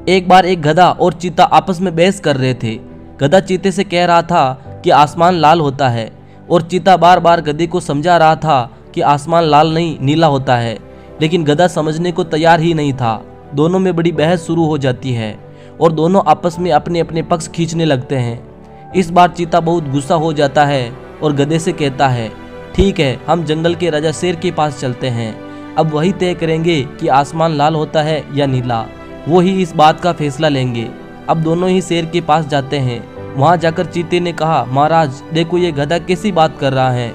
एक बार एक गधा और चीता आपस में बहस कर रहे थे। गधा चीते से कह रहा था कि आसमान लाल होता है और चीता बार बार गधे को समझा रहा था कि आसमान लाल नहीं नीला होता है, लेकिन गधा समझने को तैयार ही नहीं था। दोनों में बड़ी बहस शुरू हो जाती है और दोनों आपस में अपने अपने पक्ष खींचने लगते हैं। इस बार चीता बहुत गुस्सा हो जाता है और गधे से कहता है, ठीक है, हम जंगल के राजा शेर के पास चलते हैं। अब वही तय करेंगे कि आसमान लाल होता है या नीला, वो ही इस बात का फैसला लेंगे। अब दोनों ही शेर के पास जाते हैं। वहां जाकर चीते ने कहा, महाराज देखो ये गधा कैसी बात कर रहा है।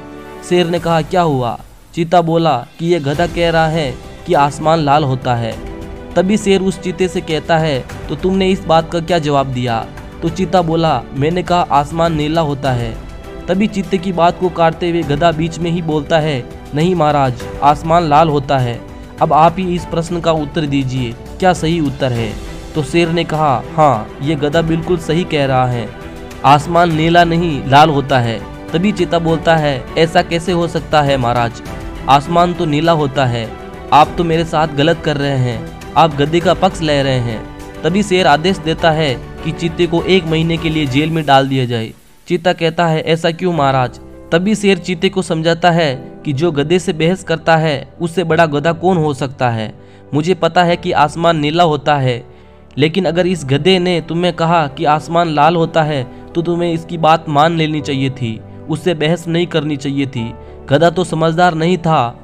शेर ने कहा, क्या हुआ? चीता बोला कि ये गधा कह रहा है कि आसमान लाल होता है। तभी शेर उस चीते से कहता है, तो तुमने इस बात का क्या जवाब दिया? तो चीता बोला, मैंने कहा आसमान नीला होता है। तभी चीते की बात को काटते हुए गधा बीच में ही बोलता है, नहीं महाराज, आसमान लाल होता है। अब आप ही इस प्रश्न का उत्तर दीजिए, क्या सही उत्तर है? तो शेर ने कहा, हाँ, ये गधा बिल्कुल सही कह रहा है, आसमान नीला नहीं लाल होता है। तभी चीता बोलता है, ऐसा कैसे हो सकता है महाराज, आसमान तो नीला होता है। आप तो मेरे साथ गलत कर रहे हैं, आप गधे का पक्ष ले रहे हैं। तभी शेर आदेश देता है कि चीते को 1 महीने के लिए जेल में डाल दिया जाए। चीता कहता है, ऐसा क्यों महाराज? तभी शेर चीते को समझाता है कि जो गधे से बहस करता है उससे बड़ा गधा कौन हो सकता है। मुझे पता है कि आसमान नीला होता है, लेकिन अगर इस गधे ने तुम्हें कहा कि आसमान लाल होता है तो तुम्हें इसकी बात मान लेनी चाहिए थी, उससे बहस नहीं करनी चाहिए थी। गधा तो समझदार नहीं था,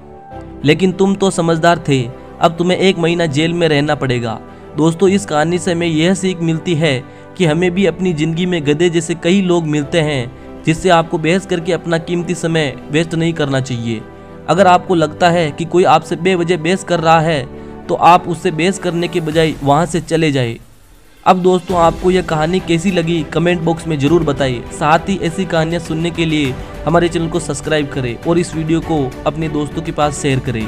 लेकिन तुम तो समझदार थे। अब तुम्हें 1 महीना जेल में रहना पड़ेगा। दोस्तों, इस कहानी से हमें यह सीख मिलती है कि हमें भी अपनी ज़िंदगी में गधे जैसे कई लोग मिलते हैं, जिससे आपको बहस करके अपना कीमती समय वेस्ट नहीं करना चाहिए। अगर आपको लगता है कि कोई आपसे बेवजह बहस कर रहा है तो आप उससे बहस करने के बजाय वहां से चले जाए। अब दोस्तों, आपको यह कहानी कैसी लगी कमेंट बॉक्स में ज़रूर बताइए। साथ ही ऐसी कहानियाँ सुनने के लिए हमारे चैनल को सब्सक्राइब करें और इस वीडियो को अपने दोस्तों के पास शेयर करें।